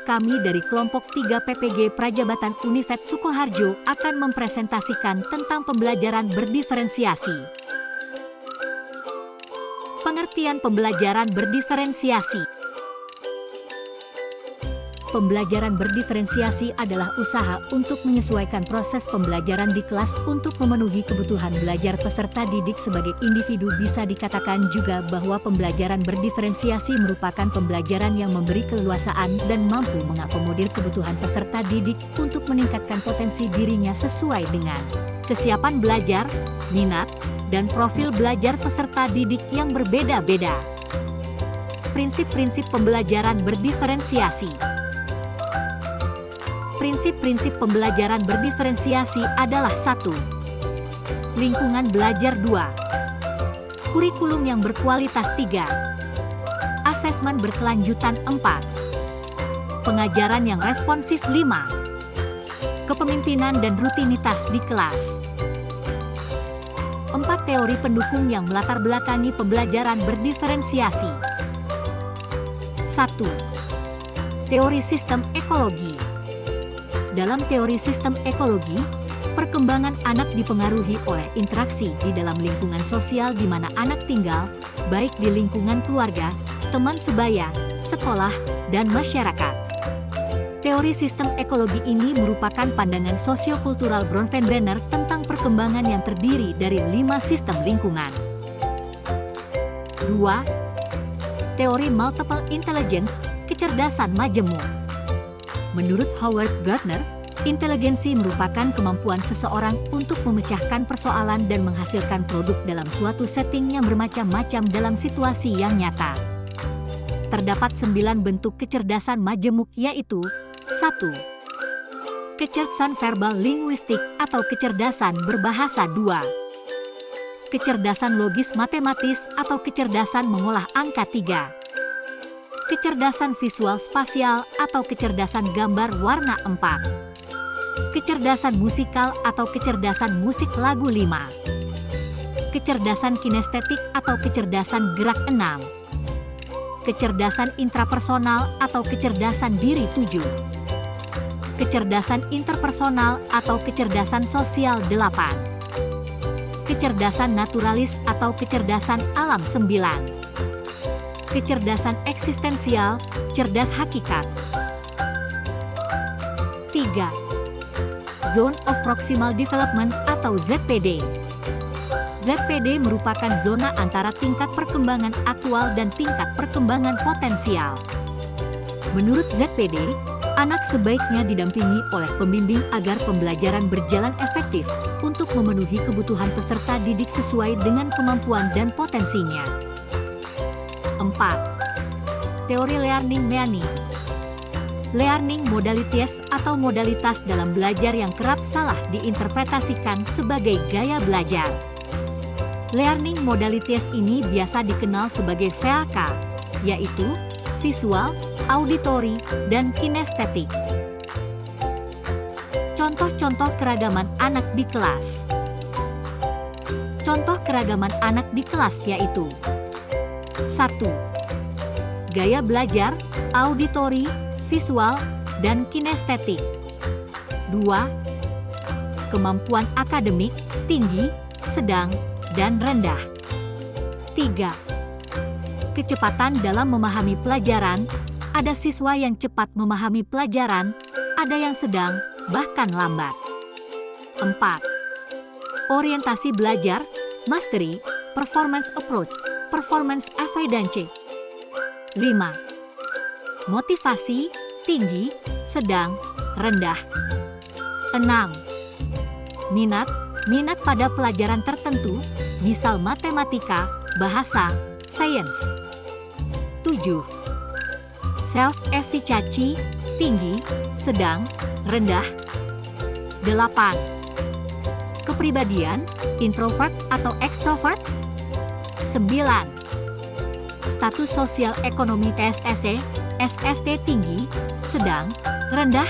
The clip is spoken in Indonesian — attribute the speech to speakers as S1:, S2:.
S1: Kami dari kelompok 3 PPG Prajabatan Univet Sukoharjo akan mempresentasikan tentang pembelajaran berdiferensiasi. Pengertian pembelajaran berdiferensiasi. Pembelajaran berdiferensiasi adalah usaha untuk menyesuaikan proses pembelajaran di kelas untuk memenuhi kebutuhan belajar peserta didik sebagai individu. Bisa dikatakan juga bahwa pembelajaran berdiferensiasi merupakan pembelajaran yang memberi keleluasaan dan mampu mengakomodir kebutuhan peserta didik untuk meningkatkan potensi dirinya sesuai dengan kesiapan belajar, minat, dan profil belajar peserta didik yang berbeda-beda. Prinsip-prinsip pembelajaran berdiferensiasi. Prinsip-prinsip pembelajaran berdiferensiasi adalah 1. Lingkungan belajar 2. Kurikulum yang berkualitas 3. Asesmen berkelanjutan 4. Pengajaran yang responsif 5. Kepemimpinan dan rutinitas di kelas. 4 teori pendukung yang melatar belakangi pembelajaran berdiferensiasi. 1. Teori sistem ekologi. Dalam teori sistem ekologi, perkembangan anak dipengaruhi oleh interaksi di dalam lingkungan sosial di mana anak tinggal, baik di lingkungan keluarga, teman sebaya, sekolah, dan masyarakat. Teori sistem ekologi ini merupakan pandangan sosiokultural Bronfenbrenner tentang perkembangan yang terdiri dari 5 sistem lingkungan. 2. Teori multiple intelligence, kecerdasan majemuk. Menurut Howard Gardner, inteligensi merupakan kemampuan seseorang untuk memecahkan persoalan dan menghasilkan produk dalam suatu setting yang bermacam-macam dalam situasi yang nyata. Terdapat 9 bentuk kecerdasan majemuk, yaitu 1. Kecerdasan verbal linguistik atau kecerdasan berbahasa. 2. Kecerdasan logis matematis atau kecerdasan mengolah angka. 3. Kecerdasan visual spasial atau kecerdasan gambar warna. 4. Kecerdasan musikal atau kecerdasan musik lagu. 5. Kecerdasan kinestetik atau kecerdasan gerak. 6. Kecerdasan intrapersonal atau kecerdasan diri. 7. Kecerdasan interpersonal atau kecerdasan sosial. 8. Kecerdasan naturalis atau kecerdasan alam. 9. Kecerdasan eksistensial, cerdas hakikat. 3. Zone of Proximal Development atau ZPD. ZPD merupakan zona antara tingkat perkembangan aktual dan tingkat perkembangan potensial. Menurut ZPD, anak sebaiknya didampingi oleh pembimbing agar pembelajaran berjalan efektif untuk memenuhi kebutuhan peserta didik sesuai dengan kemampuan dan potensinya. 4. Teori learning meaning. Learning modalities atau modalitas dalam belajar yang kerap salah diinterpretasikan sebagai gaya belajar. Learning modalities ini biasa dikenal sebagai VAK, yaitu visual, auditory, dan kinestetik. Contoh-contoh keragaman anak di kelas. Contoh keragaman anak di kelas yaitu 1. Gaya belajar, auditory, visual, dan kinestetik. 2. Kemampuan akademik, tinggi, sedang, dan rendah. 3. Kecepatan dalam memahami pelajaran, ada siswa yang cepat memahami pelajaran, ada yang sedang, bahkan lambat. 4. Orientasi belajar, mastery, performance approach, performance avoidance. 5. Motivasi, tinggi, sedang, rendah. 6. Minat pada pelajaran tertentu, misal matematika, bahasa, sains. 7. Self-efficacy, tinggi, sedang, rendah. 8. Kepribadian, introvert atau extrovert. 9. Status sosial ekonomi SST tinggi, sedang, rendah.